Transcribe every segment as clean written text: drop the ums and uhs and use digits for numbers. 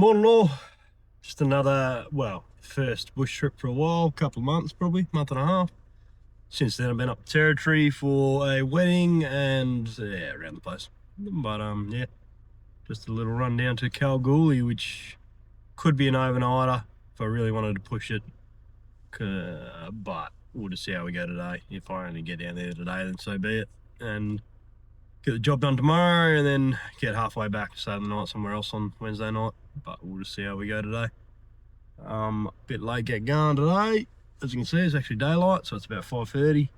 Morning. Just another, well, first bush trip for a while, couple of months probably, month and a half. Since then I've been up the territory for a wedding and yeah, around the place. But yeah, just a little run down to Kalgoorlie, which could be an overnighter if I really wanted to push it. But we'll just see how we go today. If I only get down there today, then so be it. And get the job done tomorrow and then get halfway back to stay the night somewhere else on Wednesday night. But we'll just see how we go today. A bit late get going today. As you can see, it's actually daylight, so it's about 5:30.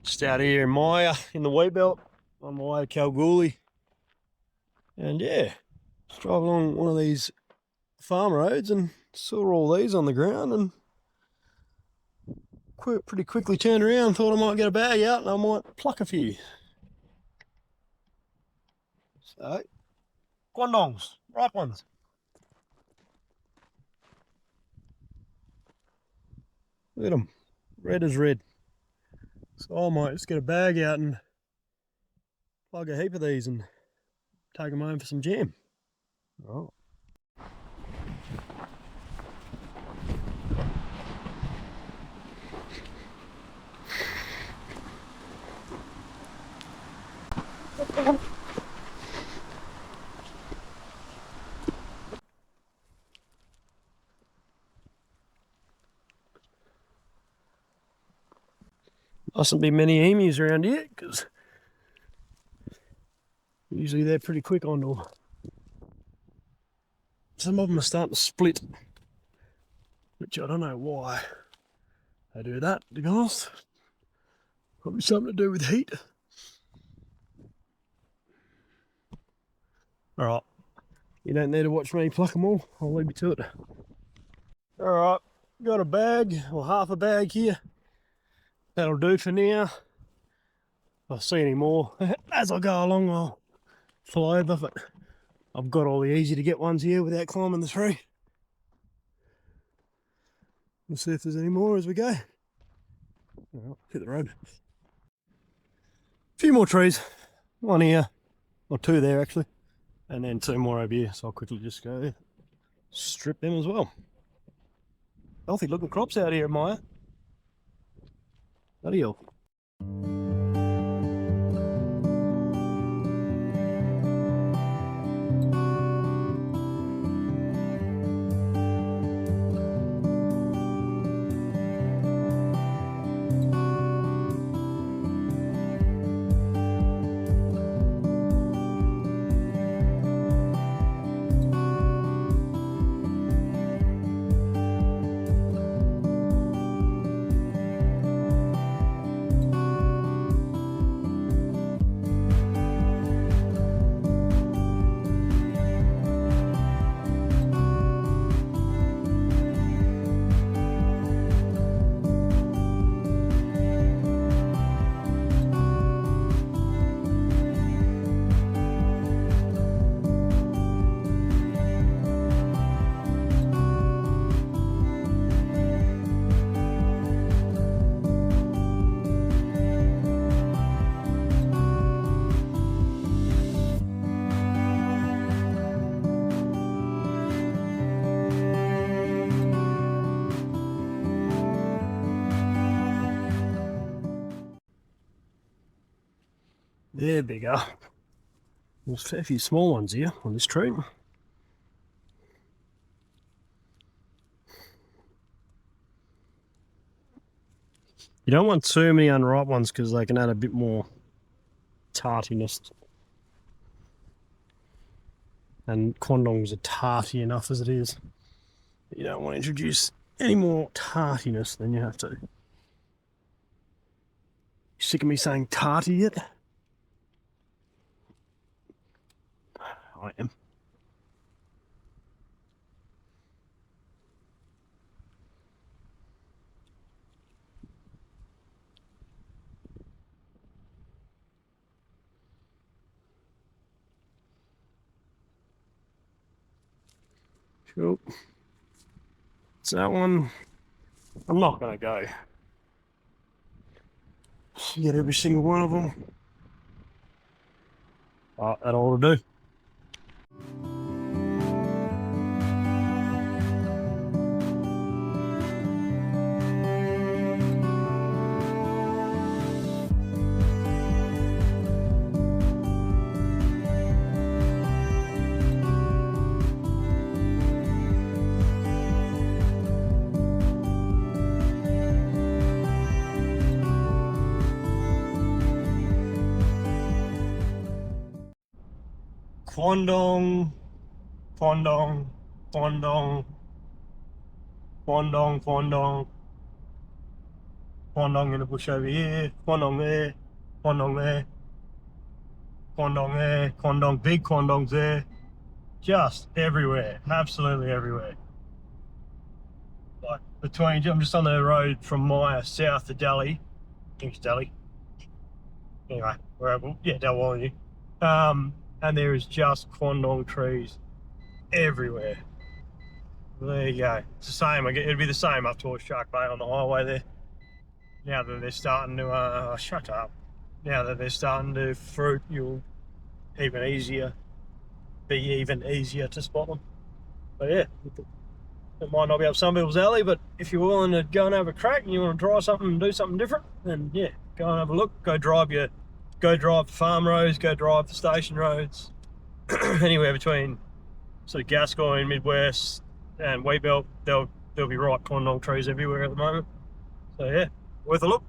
Just out here in Maya in the wheat belt on my way to Kalgoorlie. And yeah, just drove along one of these farm roads and saw all these on the ground and pretty quickly turned around, thought I might get a bag out and I might pluck a few. So, guandongs, ripe ones. Look at them, red as red. So I might just get a bag out and plug a heap of these and take them home for some jam. Oh. Mustn't be many emus around here because usually they're pretty quick onto them. Some of them are starting to split, which I don't know why they do that, to be honest. Probably something to do with heat. Alright, you don't need to watch me pluck them all, I'll leave you to it. Alright, got a bag, or half a bag here. That'll do for now. If I see any more as I go along, I'll fly over, but I've got all the easy to get ones here without climbing the tree. We'll see if there's any more as we go. Alright, hit the road. A few more trees, one here, or two there actually, and then two more over here, so I'll quickly just go strip them as well. Healthy looking crops out here, Maya. Bloody hell. They're bigger. There's a fair few small ones here on this tree. You don't want too many unripe ones because they can add a bit more tartiness. And guandongs are tarty enough as it is. You don't want to introduce any more tartiness than you have to. You sick of me saying tarty yet? I am. Cool. So that one, I'm not going to go get every single one of them. That ought to do. Kwandong, Kwandong, Kwandong, Kwandong, Kwandong, Kwandong in the bush over here, Kwandong there, Kwandong there, Kwandong there, Kwandong, big Kwandongs there, just everywhere, absolutely everywhere. Like between, I'm just on the road from Maya south to Delhi, I think it's Delhi. Anyway, wherever, yeah, Delhi. And there is just Kwandong trees everywhere. There you go. It's the same. It'd be the same up towards Shark Bay on the highway there. Now that they're starting to, shut up. Now that they're starting to fruit, you'll be even easier to spot them. But yeah, it might not be up some people's alley, but if you're willing to go and have a crack and you want to try something and do something different, then yeah, go and have a look. Go drive the farm roads, go drive the station roads, anywhere between sort of Gascoyne, Midwest, and Wheatbelt. There'll be ripe Kwandong trees everywhere at the moment. So yeah, worth a look.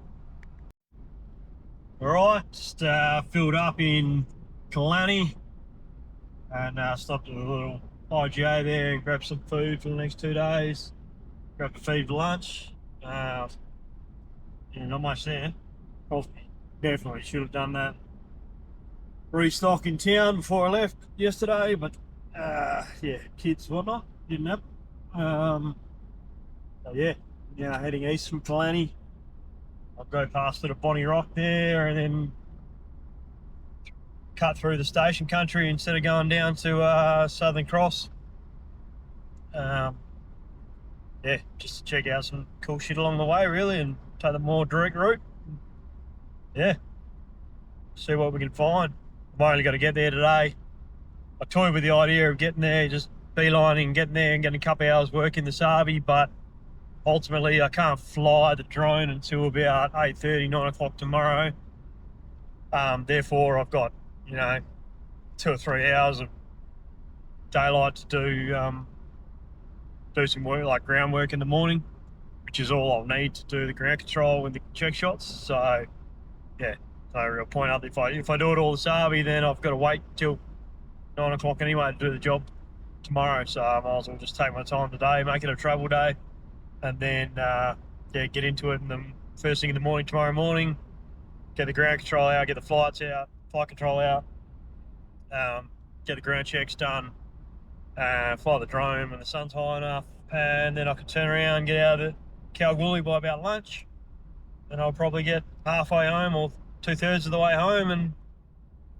All right, just filled up in Kalgoorlie and stopped at a little IGA there and grabbed some food for the next 2 days. Grabbed a feed for lunch. Yeah, not much there. Definitely should have done that restock in town before I left yesterday, but yeah, kids whatnot, didn't have. So yeah, now heading east from Kalgoorlie. I'll go past the Bonnie Rock there and then cut through the station country instead of going down to Southern Cross. Yeah, just to check out some cool shit along the way really and take the more direct route. Yeah, see what we can find. I've only got to get there today. I toyed with the idea of getting there, just beelining, getting there and getting a couple hours work in the Sabi, but ultimately I can't fly the drone until about 8:30, 9 o'clock tomorrow. Therefore I've got, 2 or 3 hours of daylight to do some work, like groundwork in the morning, which is all I'll need to do the ground control and the check shots. So yeah, no real point up. If I do it all the Sabi, then I've got to wait till 9 o'clock anyway to do the job tomorrow. So I might as well just take my time today, make it a travel day, and then yeah, get into it. And then first thing in the morning tomorrow morning, get the ground control out, get the flight control out, get the ground checks done, fly the drone when the sun's high enough, and then I can turn around, get out of Kalgoorlie by about lunch, and I'll probably get halfway home or 2/3 of the way home and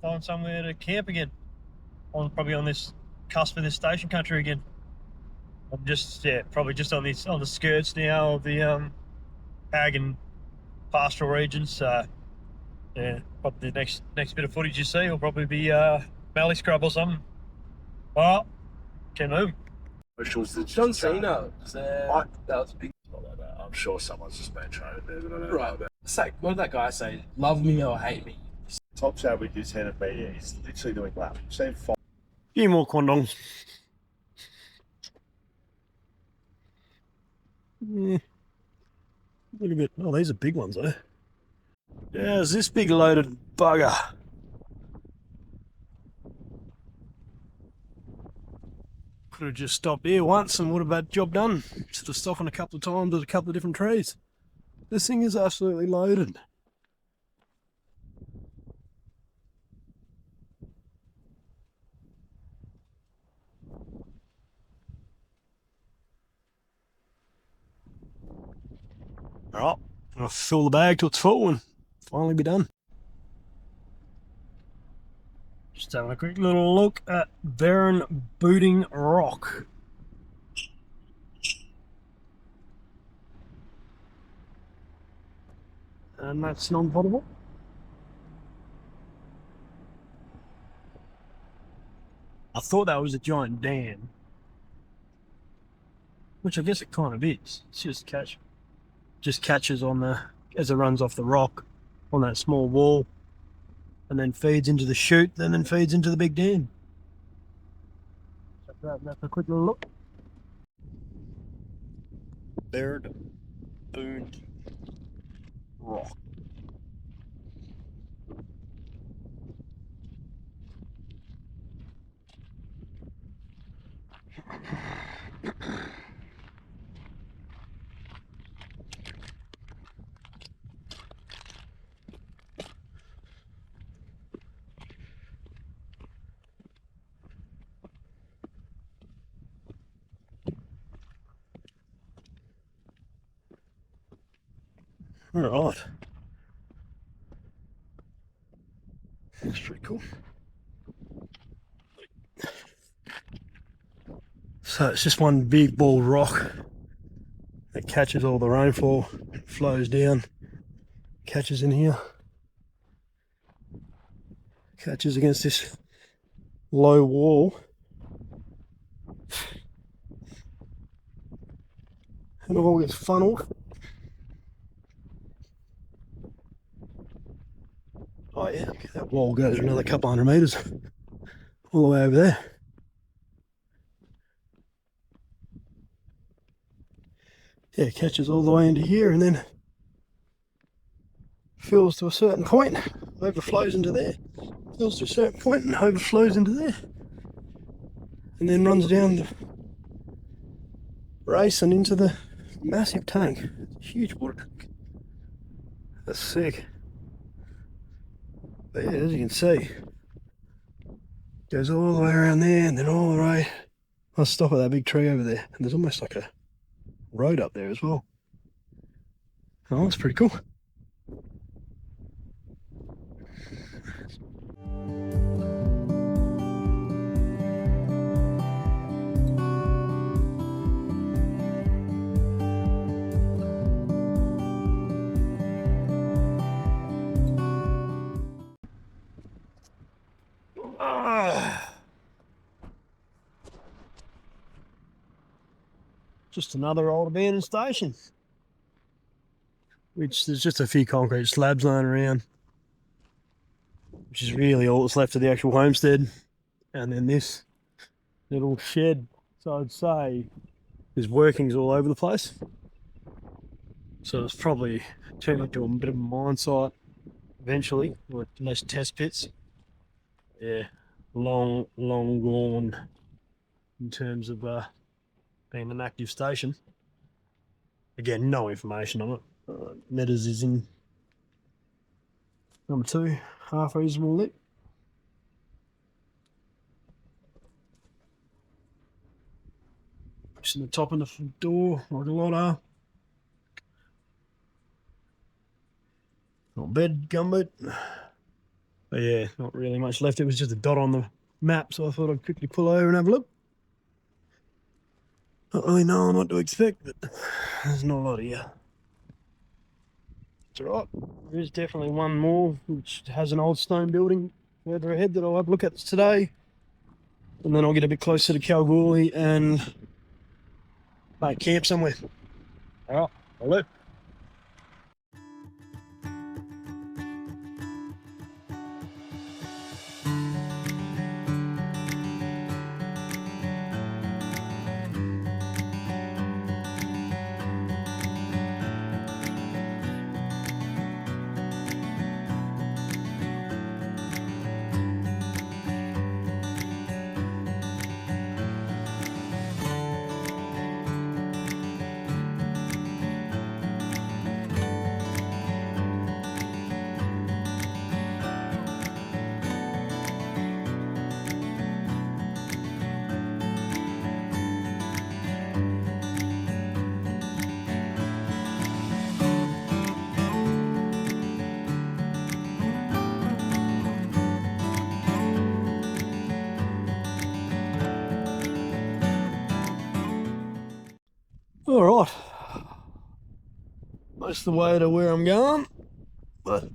find somewhere to camp again. Probably on this cusp of this station country again. I'm just probably just on the skirts now of the ag and pastoral regions. So yeah, probably the next bit of footage you see will probably be Valley Scrub or something. Well, can move. John Cena. That was a big. I'm sure someone's just been trying to do it. I don't know about. It's like, what did that guy say? Love me or hate me. Top shot with his head of media. He's literally doing that. Same five. Few more Kwandongs. Yeah. A little bit. Oh, these are big ones though. Yeah, is this big loaded bugger? Could have just stopped here once and would have had job done. Should have stopped a couple of times at a couple of different trees. This thing is absolutely loaded. Alright, I'll fill the bag till it's full and finally be done. Just having a quick little look at Barren Booting Rock. And that's non-potable. I thought that was a giant dam, which I guess it kind of is. It's just catches on the, as it runs off the rock on that small wall, and then feeds into the chute, and then feeds into the big dam. So that's a quick little look. Barren Booting Rock. All right. That's pretty cool. So it's just one big ball rock that catches all the rainfall, flows down, catches in here, catches against this low wall, and it all gets funneled. Oh yeah, that wall goes another couple 100 metres all the way over there. Yeah, it catches all the way into here and then fills to a certain point, overflows into there, fills to a certain point and overflows into there, and then runs down the race and into the massive tank. It's a huge water tank. That's sick. But yeah, as you can see, goes all the way around there and then all the way. I'll stop at that big tree over there, and there's almost like a road up there as well. Oh, that's pretty cool. Just another old abandoned station, which there's just a few concrete slabs lying around, which is really all that's left of the actual homestead, and then this little shed. So I'd say there's workings all over the place, so it's probably turned into a bit of a mine site eventually, or less test pits. Yeah, long gone in terms of being an active station. Again, no information on it. Metas is in number 2, half reasonable lit. Just in the top of the door, like a lot are. Not bed, gumboot. But yeah, not really much left. It was just a dot on the map, so I thought I'd quickly pull over and have a look. Not really knowing what to expect, but there's not a lot here. It's alright. There is definitely one more, which has an old stone building further ahead that I'll have a look at today. And then I'll get a bit closer to Kalgoorlie and make camp somewhere. Alright, I'll do. All right. Most of the way to where I'm going, but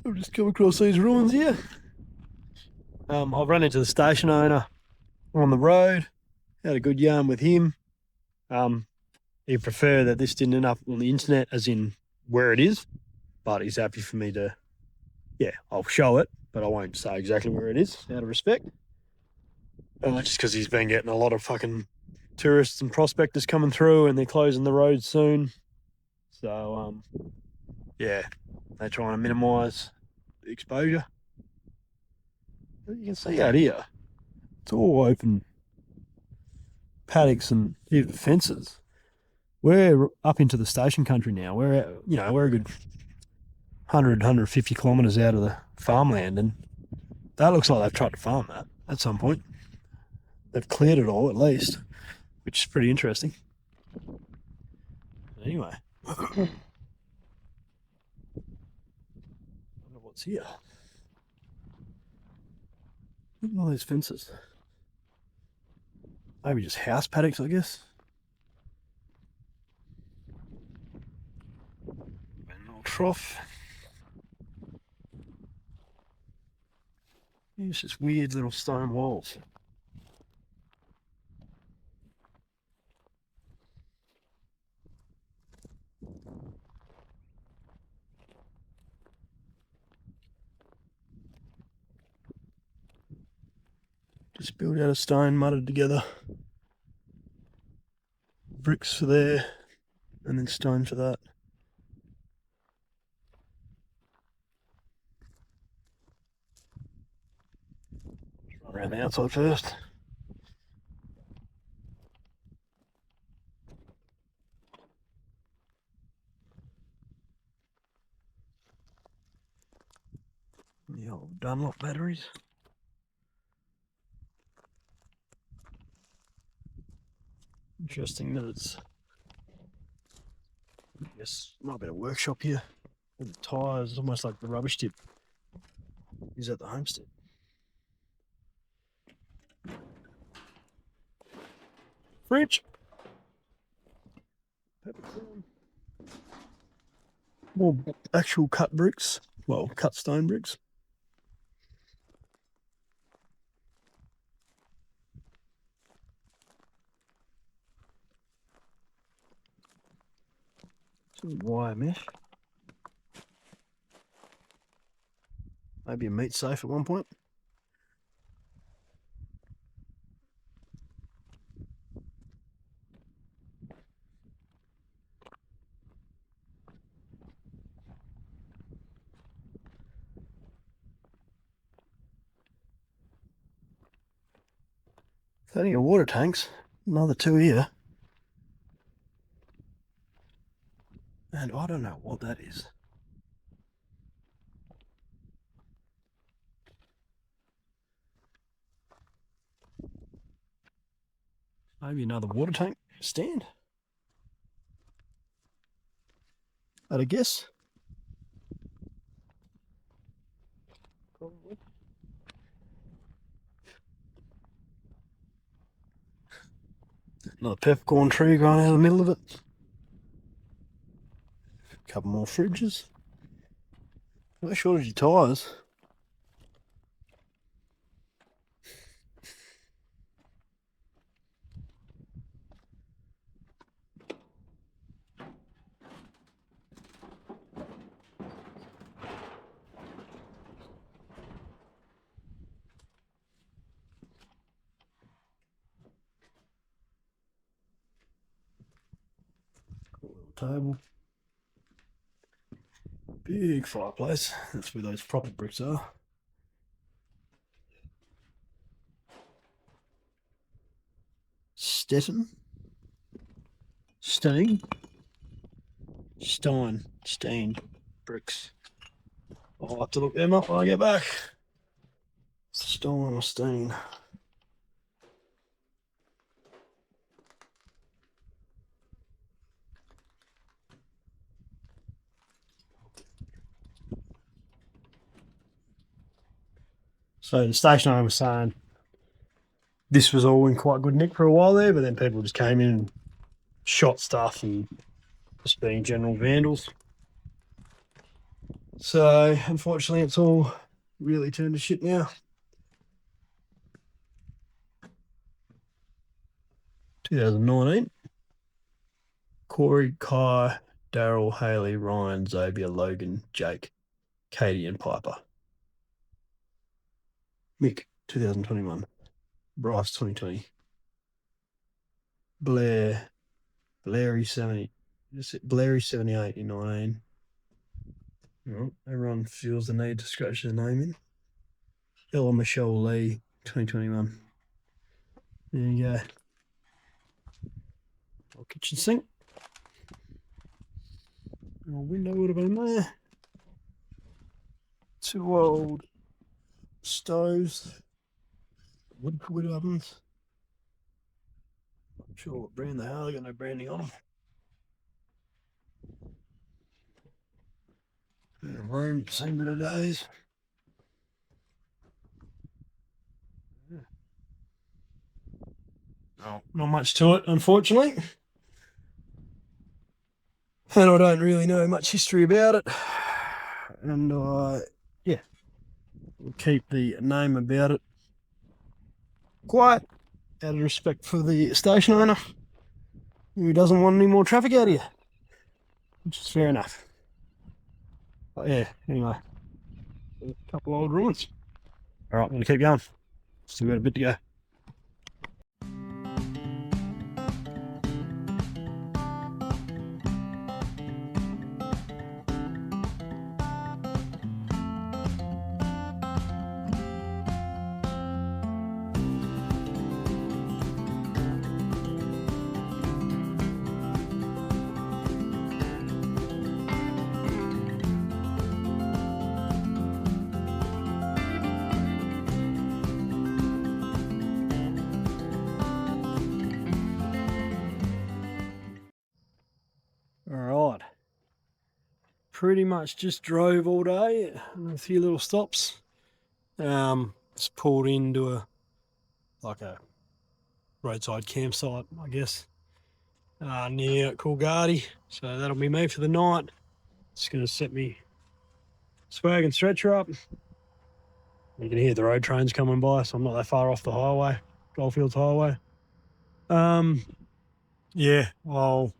I've just come across these ruins here. I've run into the station owner on the road, had a good yarn with him. He'd prefer that this didn't end up on the internet, as in where it is, but he's happy for me to, yeah, I'll show it, but I won't say exactly where it is, out of respect. Just because he's been getting a lot of fucking tourists and prospectors coming through, and they're closing the road soon. So, yeah, they're trying to minimise the exposure. But you can see out here, it's all open paddocks and even fences. We're up into the station country now. We're a good 100, 150 kilometres out of the farmland, and that looks like they've tried to farm that at some point. They've cleared it all, at least, which is pretty interesting. Anyway, I wonder what's here. Look at all those fences. Maybe just house paddocks, I guess. And an old trough. It's just weird little stone walls. Just built out of stone, mudded together. Bricks for there, and then stone for that. Run around the outside first. The old Dunlop batteries. Interesting that it's, I guess, might be a workshop here. And the tyres, almost like the rubbish tip is at the homestead. Fridge. Peppercorn. More actual cut bricks. Well, cut stone bricks. Some wire mesh. Maybe a meat safe at one point. Plenty of water tanks. Another two here. And I don't know what that is. Maybe another water tank stand. I'd guess. Probably. Another peppercorn tree growing out of the middle of it. A couple more fridges. No shortage of tyres. Cool little table. Big fireplace. That's where those proper bricks are. Stetton. Steen bricks. I'll have to look them up when I get back. Stein or Steen. So the station owner was saying this was all in quite good nick for a while there, but then people just came in and shot stuff and just being general vandals. So unfortunately it's all really turned to shit now. 2019. Corey, Kai, Daryl, Haley, Ryan, Xavier, Logan, Jake, Katie and Piper. Mick, 2021. Bryce, 2020. Blairy, 78 in 19. Well, everyone feels the need to scratch their name in. Ella Michelle Lee, 2021. There you go. Our kitchen sink. Our window would have been there. 2 old stoves. Wood ovens. Not sure what brand they are. They got no branding on them. Room, same bit of days. No, not much to it, unfortunately. And I don't really know much history about it. And yeah, we'll keep the name about it quiet, out of respect for the station owner, who doesn't want any more traffic out here, which is fair enough. But yeah, anyway, a couple old ruins. All right, I'm going to keep going. Still got a bit to go. Alright, pretty much just drove all day, a few little stops. Just pulled into a roadside campsite, I guess, near Kalgoorlie. So that'll be me for the night. Just going to set me swag and stretcher up. You can hear the road trains coming by, so I'm not that far off the highway, Goldfields Highway. Yeah, I'll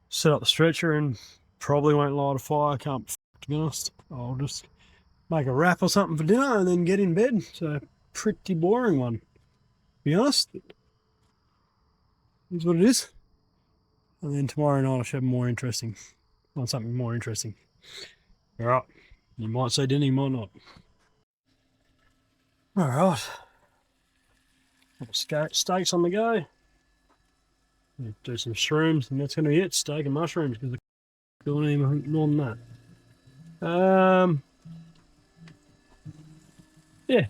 set up the stretcher and probably won't light a fire. Can't, to be honest. I'll just make a wrap or something for dinner and then get in bed. So pretty boring one, to be honest. Is what it is. And then tomorrow night I should have more interesting. Want something more interesting. All right. You might say dinner, you might not. All right. Steaks on the go. Do some shrooms, and that's going to be it. Steak and mushrooms, because I don't even more than that. Yeah.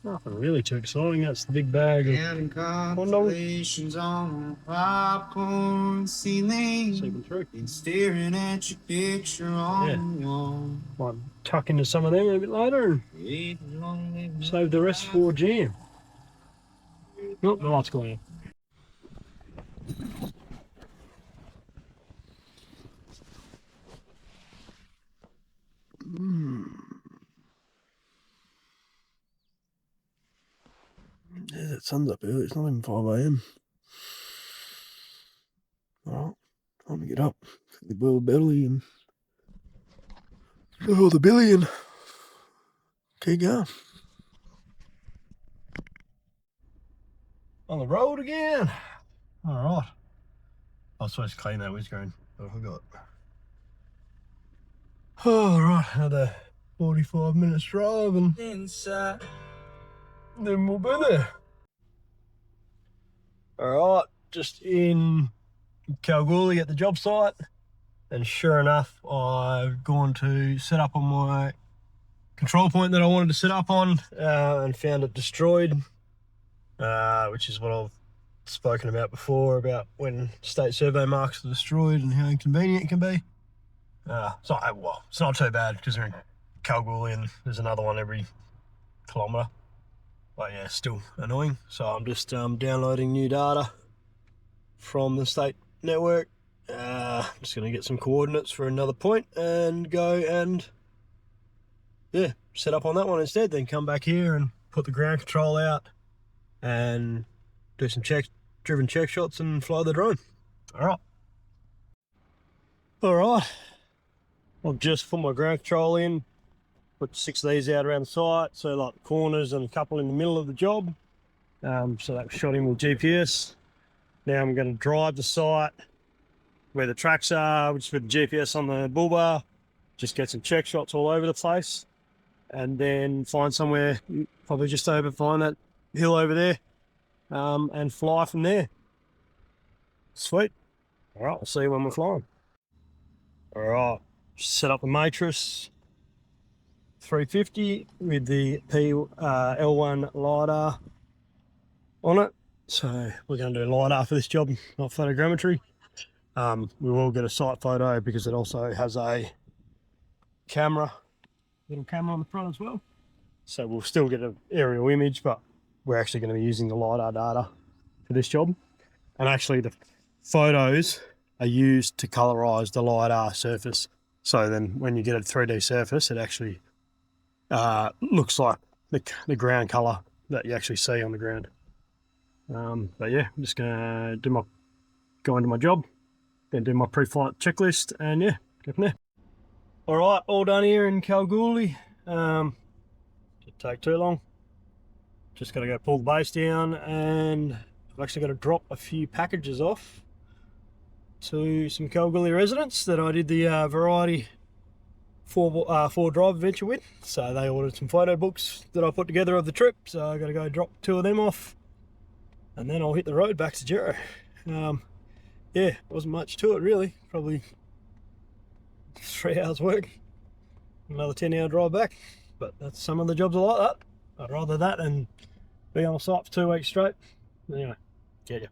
Nothing really too exciting. That's the big bag of condoms. On popcorn ceiling, Sleeping through. and staring at your picture on the wall. Might tuck into some of them a bit later and save the rest for jam. Oh, the light's going on. Yeah, it sun's up early. It's not even 5 AM. Alright, time to get up. Quickly boil the belly and boil the billy and keep going. On the road again. Alright. I was supposed to clean that windscreen, but I forgot. Alright, another 45 minutes drive and Inside. then we'll be there. Alright, just in Kalgoorlie at the job site, and sure enough I've gone to set up on my control point that I wanted to set up on and found it destroyed, which is what I've spoken about before, about when state survey marks are destroyed and how inconvenient it can be. It's not too bad because we're in Kalgoorlie and there's another one every kilometre. But yeah, still annoying. So I'm just downloading new data from the state network. Just going to get some coordinates for another point and go and set up on that one instead, then come back here and put the ground control out and do some driven check shots and fly the drone. Alright, I've just put my ground control in, put 6 of these out around the site, so like the corners and a couple in the middle of the job. So that was shot in with GPS. Now I'm going to drive the site where the tracks are, which with the GPS on the bull bar, just get some check shots all over the place, and then find somewhere, probably just find that hill over there, and fly from there. Sweet. All right, we'll see you when we're flying. All right, set up the Matrix 350 with the L1 LiDAR on it. So we're going to do LiDAR for this job, not photogrammetry. We will get a site photo because it also has a little camera on the front as well. So we'll still get an aerial image, but we're actually going to be using the LiDAR data for this job. And actually the photos are used to colorize the LiDAR surface. So then when you get a 3D surface, it actually looks like the ground color that you actually see on the ground. But yeah, I'm just gonna go into my job, then do my pre-flight checklist, and yeah, go from there. All right, all done here in Kalgoorlie. Didn't take too long. Just got to go pull the base down, and I've actually got to drop a few packages off to some Kalgoorlie residents that I did the Variety 4 drive adventure with. So they ordered some photo books that I put together of the trip, so I got to go drop 2 of them off, and then I'll hit the road back to Gero. Yeah, wasn't much to it really, probably 3 hours work, another 10-hour drive back, but that's some of the jobs are like that. I'd rather that and be on site for 2 weeks straight. Anyway, get ya.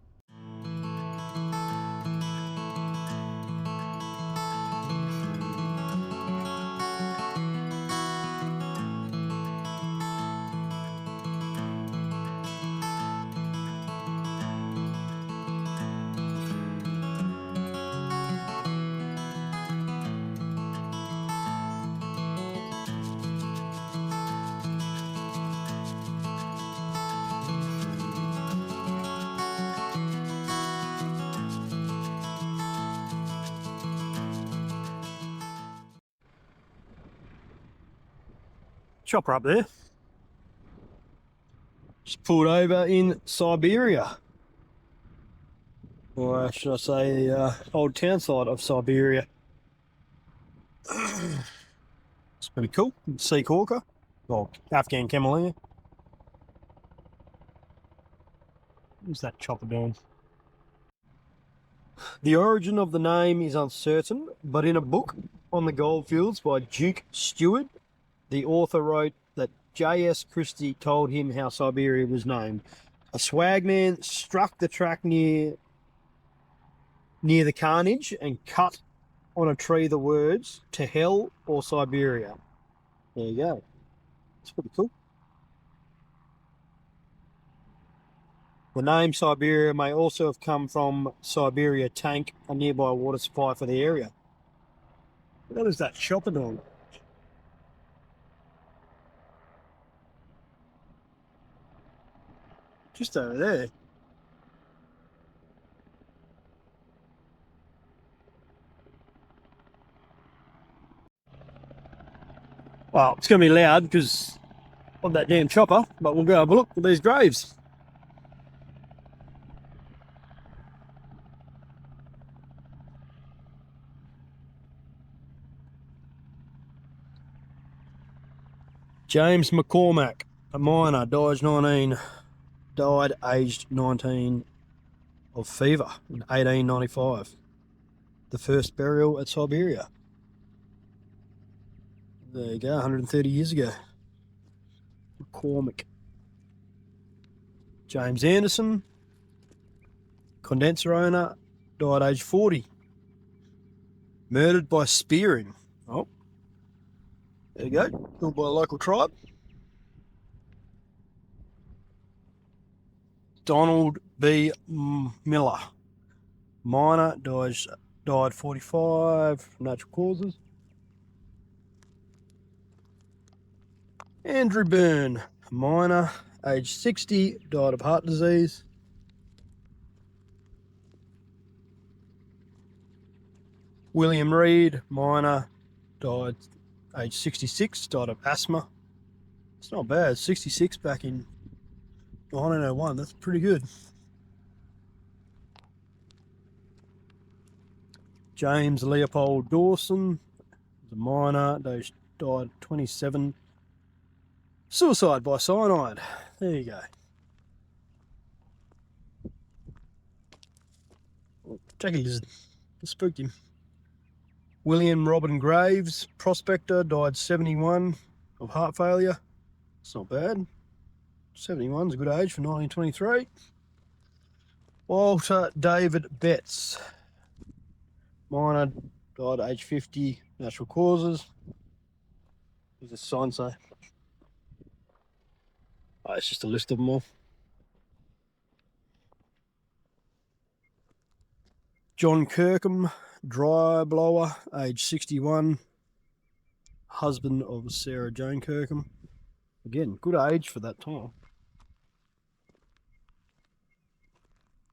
Chopper up there. Just pulled over in Siberia. Or should I say the old town side of Siberia. It's pretty cool. Sea Corker, or Afghan Camellia. What's that chopper doing? The origin of the name is uncertain, but in a book on the goldfields by Duke Stewart, the author wrote that J.S. Christie told him how Siberia was named. A swagman struck the track near the carnage and cut on a tree the words, "To hell or Siberia." There you go. It's pretty cool. The name Siberia may also have come from Siberia Tank, a nearby water supply for the area. What is that chopper doing? Just over there. Well, it's going to be loud because of that damn chopper, but we'll go have a look at these graves. James McCormack, a miner, died aged 19 of fever in 1895. The first burial at Siberia. There you go, 130 years ago. McCormack. James Anderson, condenser owner, died aged 40. Murdered by spearing. Oh, there you go, killed by a local tribe. Donald B. Miller, Minor, died 45 from natural causes. Andrew Byrne, minor, age 60, died of heart disease. William Reed, minor, died age 66, died of asthma. It's not bad, 66 back in 1901, that's pretty good. James Leopold Dawson, was a minor, died 27. Suicide by cyanide. There you go. Jackie lizard. Spooked him. William Robin Graves, prospector, died 71 of heart failure. It's not bad. 71 is a good age for 1923. Walter David Betts, minor, died at age 50, natural causes. What does this sign say? Oh, it's just a list of them all. John Kirkham, dry blower, age 61, husband of Sarah Jane Kirkham. Again, good age for that time.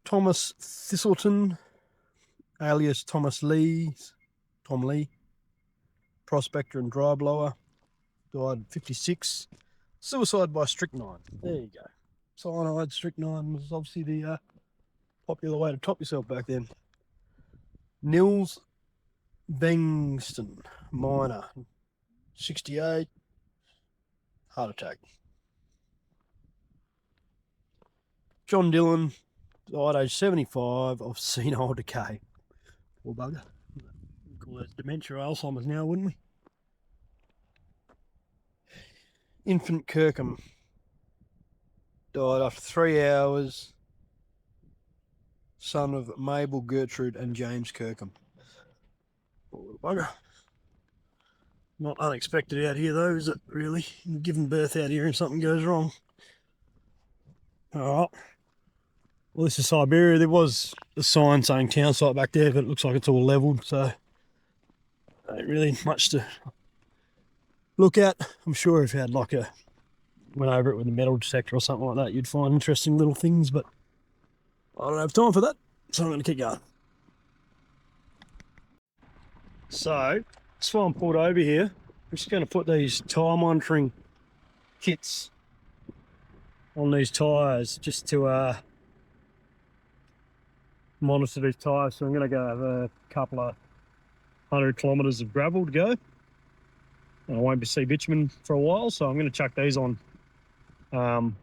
Thomas Thistleton, alias Tom Lee, prospector and dry blower, died at 56. Suicide by strychnine. There you go. Cyanide, strychnine was obviously the popular way to top yourself back then. Nils Bengston, minor, 68, heart attack. John Dillon, died age 75 of senile decay. Poor bugger. We'd call that dementia or Alzheimer's now, wouldn't we? Infant Kirkham, died after 3 hours. Son of Mabel, Gertrude and James Kirkham. Poor little bugger. Not unexpected out here though, is it really? Giving birth out here and something goes wrong. Alright. Well, this is Siberia. There was a sign saying town site back there, but it looks like it's all levelled, so ain't really much to look at. I'm sure if you had like went over it with a metal detector or something like that, you'd find interesting little things, but I don't have time for that, so I'm going to keep going. So, that's why I'm pulled over here. I'm just going to put these tyre monitoring kits on these tyres just to monitor these tyres. So I'm going to go have a couple of 100 kilometres of gravel to go. And I won't be see bitumen for a while, so I'm going to chuck these on. And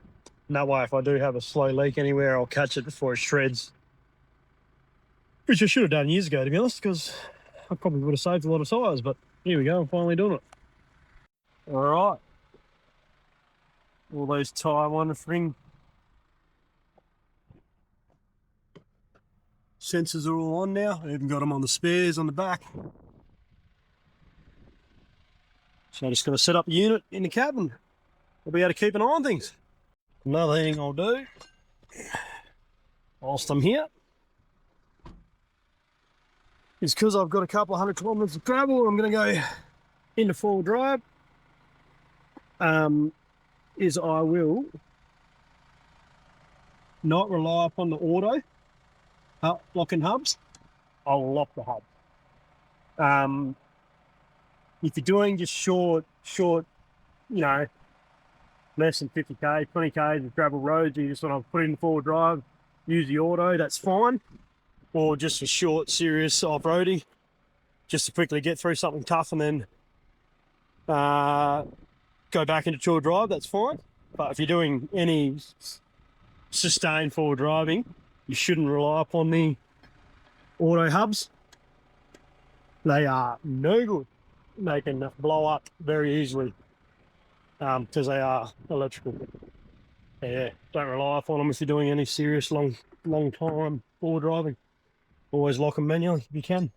that way, if I do have a slow leak anywhere, I'll catch it before it shreds. Which I should have done years ago, to be honest, because I probably would have saved a lot of tyres, but here we go, I'm finally doing it. All right. All those tyre monitoring sensors are all on now. I even got them on the spares on the back. So I'm just going to set up a unit in the cabin. We'll be able to keep an eye on things. Another thing I'll do whilst I'm here is, because I've got a couple of 100 kilometres of travel, I'm going to go into four-wheel drive, is I will not rely upon the auto locking hubs. I'll lock the hub. If you're doing just short, you know, less than 50k, 20k of gravel roads, you just want to put it in four-wheel drive, use the auto, that's fine. Or just for short, serious off-roading, just to quickly get through something tough and then go back into two-wheel drive, that's fine. But if you're doing any sustained forward driving, you shouldn't rely upon the auto hubs. They are no good. They can blow up very easily because they are electrical. Yeah, don't rely upon them if you're doing any serious long time forward driving. Always lock them manually if you can.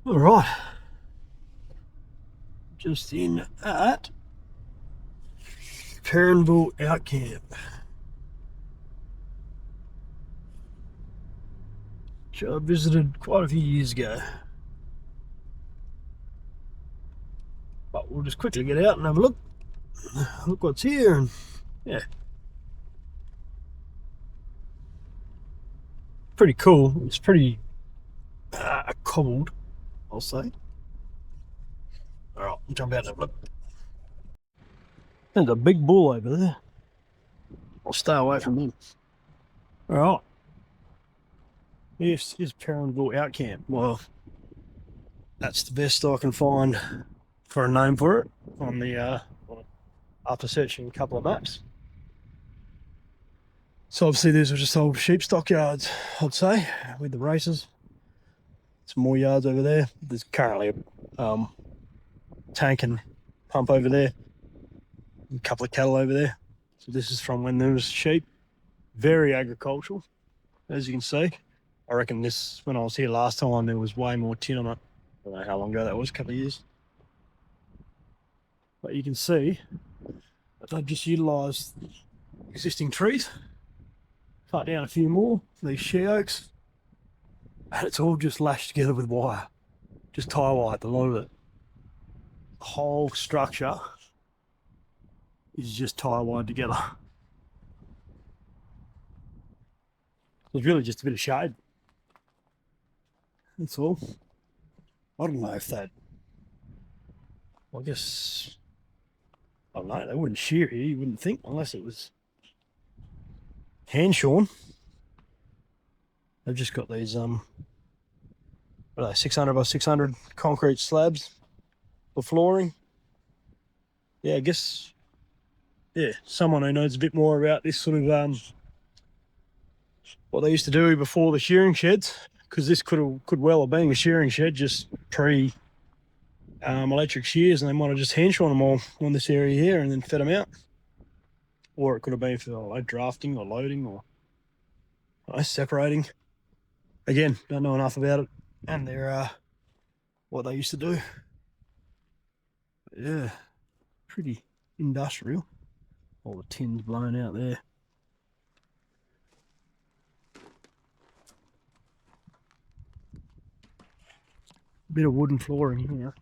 All right, just in at Perranville Out Camp, which I visited quite a few years ago. But we'll just quickly get out and have a look. Look what's here, and yeah, pretty cool. It's pretty cobbled, I'll say. All right, we'll jump out and have a look. There's a big bull over there. I'll stay away from him. All right. This is Perranville Out Camp. Well, that's the best I can find for a name for it on the after searching a couple of maps. So obviously these are just old sheep stockyards, I'd say, with the races. Some more yards over there. There's currently a tank and pump over there. A couple of cattle over there. So this is from when there was sheep. Very agricultural, as you can see. I reckon this, when I was here last time, there was way more tin on it. I don't know how long ago that was, a couple of years. But you can see that they've just utilised existing trees. Cut down a few more, these she oaks. And it's all just lashed together with wire. Just tie wire, a lot of it. The whole structure is just tie wired together. It's really just a bit of shade. That's all. I don't know if that, I guess, I don't know, they wouldn't shear here, you wouldn't think, unless it was hand shorn. They've just got these, what are they, 600 by 600 concrete slabs for flooring. Yeah, I guess, yeah, someone who knows a bit more about this sort of, what they used to do before the shearing sheds, because this could well have been a shearing shed just pre electric shears, and they might have just hand shorn them all on this area here and then fed them out. Or it could have been for drafting or loading or separating. Again, don't know enough about it and they're what they used to do. But yeah, pretty industrial. All the tins blown out there. Bit of wooden flooring here.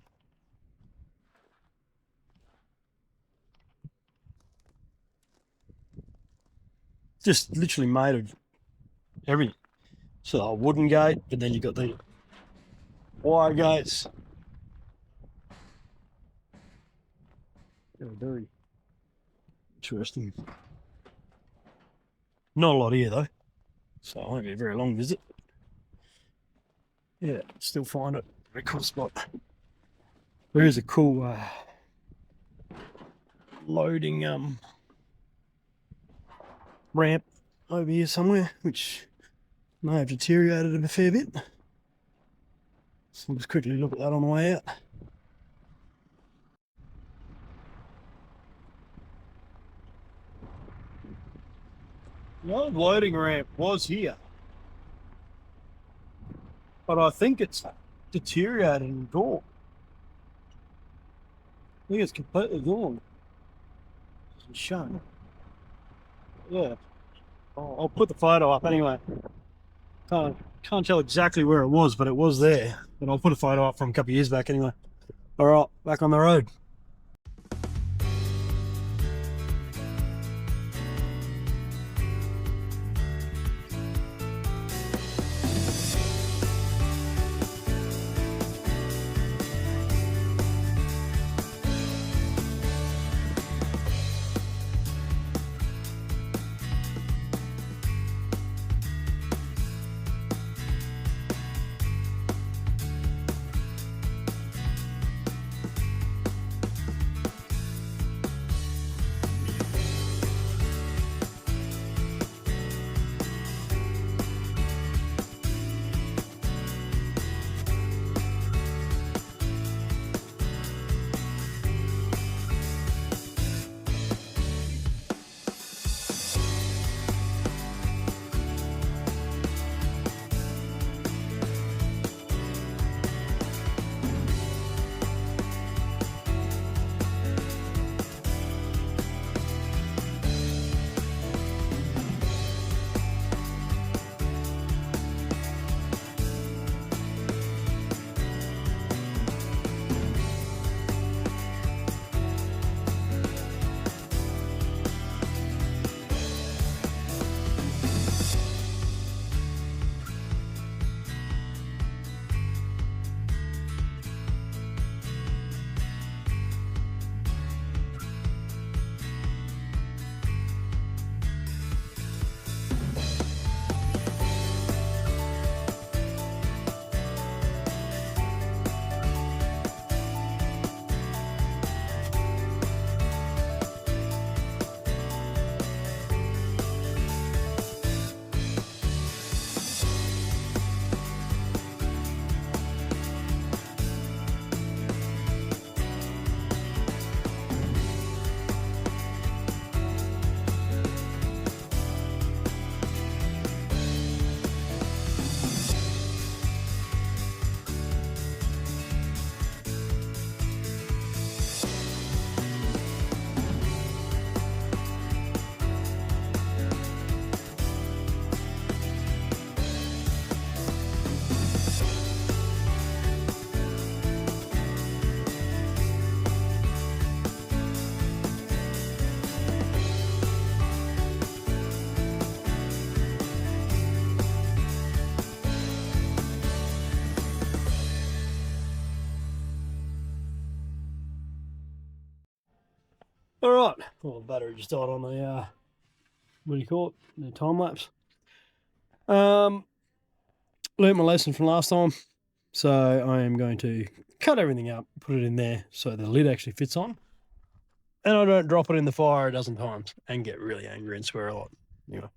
Just literally made of everything. So a wooden gate, but then you've got the wire gates. Very interesting. Not a lot here though, so it won't be a very long visit. Yeah, still find it a very cool spot. There is a cool loading ramp over here somewhere, which may have deteriorated a fair bit. So we'll just quickly look at that on the way out. The old loading ramp was here, but I think it's deteriorated and gone. I think it's completely gone. It's shown. Yeah, I'll put the photo up anyway. Can't tell exactly where it was, but it was there. But I'll put a photo up from a couple of years back anyway. All right, back on the road. All right. Well, the battery just died on the what do you call it? The time lapse. Learned my lesson from last time, so I am going to cut everything up, put it in there so the lid actually fits on, and I don't drop it in the fire a dozen times and get really angry and swear a lot. Anyway,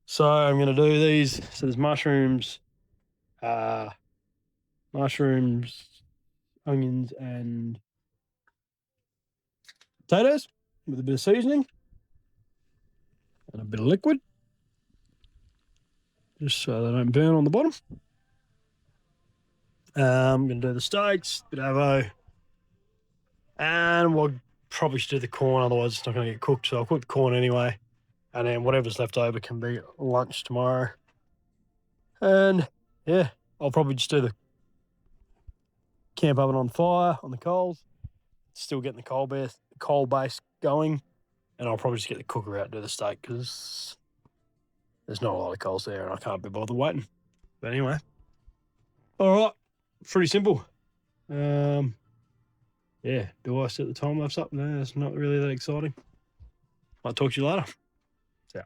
so I'm going to do these. So there's mushrooms, onions, and potatoes with a bit of seasoning and a bit of liquid, just so they don't burn on the bottom. I'm going to do the steaks, bit of avo, and we'll probably should do the corn, otherwise it's not going to get cooked, so I'll cook the corn anyway, and then whatever's left over can be lunch tomorrow. And yeah, I'll probably just do the camp oven on fire, on the coals, still getting the coal base going, and I'll probably just get the cooker out and do the steak, because there's not a lot of coals there and I can't be bothered waiting. But anyway, all right, pretty simple. Yeah, do I set the time lapse up? No, it's not really that exciting. I'll talk to you later. Yeah.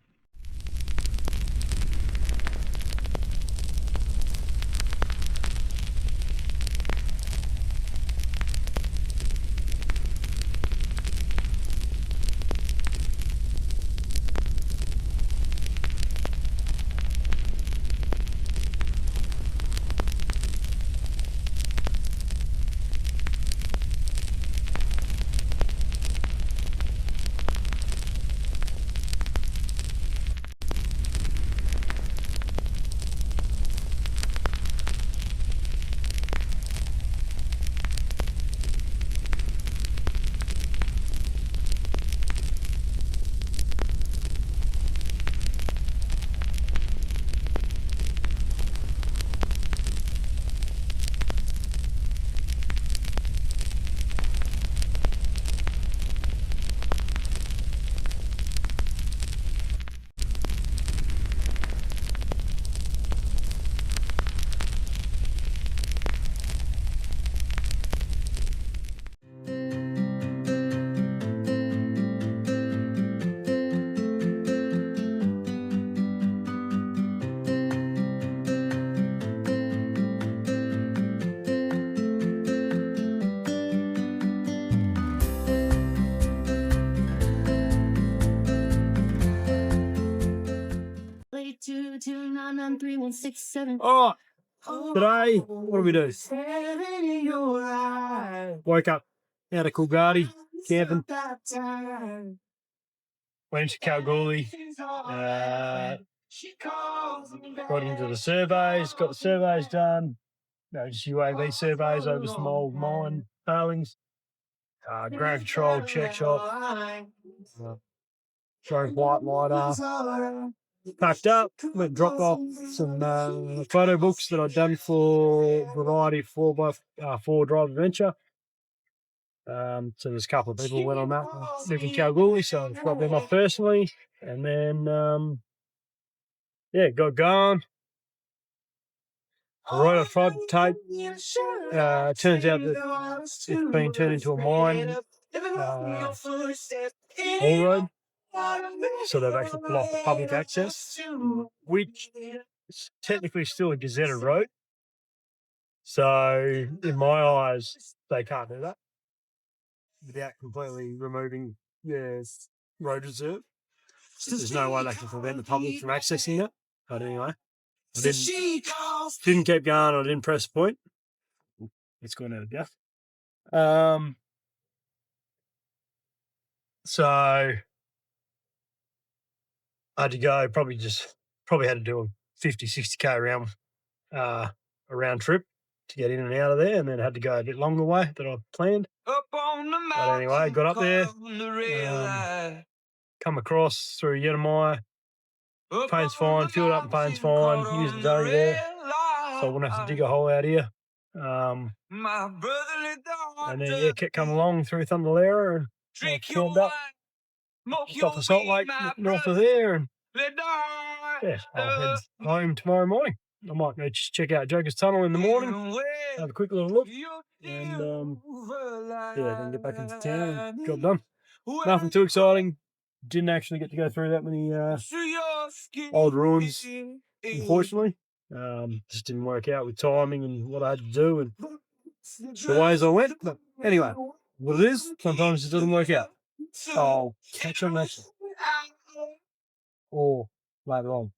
All right, today, what do we do? Woke up out of Kalgoorlie, camping. Went to Kalgoorlie, got into the surveys, got the surveys done. Just UAV surveys over some old mine tailings. Ground control, check shop. Drove white lighter. Packed up, went dropped off some photo books that I'd done for Variety 4x4 Drive Adventure. So there's a couple of people who went on that, live in Kalgoorlie, so I dropped them off personally, and then got going. I wrote a front tape. Turns out that it's been turned into a mine haul road, so they've actually blocked public access, which is technically still a gazetted road. So in my eyes, they can't do that without completely removing their road reserve. There's no way they can prevent the public from accessing it. But anyway, I didn't keep going. I didn't press the point. It's going out of gas. So I had to go, probably had to do a 50, 60k round trip to get in and out of there, and then had to go a bit longer way than I planned. But anyway, got up there, come across through Yetamai. Paint's fine, filled up and paint's fine, used the day there, so I wouldn't have to dig a hole out here. And then kept coming along through Thunderlera and camped up, stopped the Salt Lake north of there, and I'll head home tomorrow morning. I might go just check out Joker's Tunnel in the morning, have a quick little look, and then get back into town and job done. Nothing too exciting. Didn't actually get to go through that many old ruins, unfortunately. Just didn't work out with timing and what I had to do and the ways I went. But anyway, what it is, sometimes it doesn't work out. I'll catch you on next one. Or later on.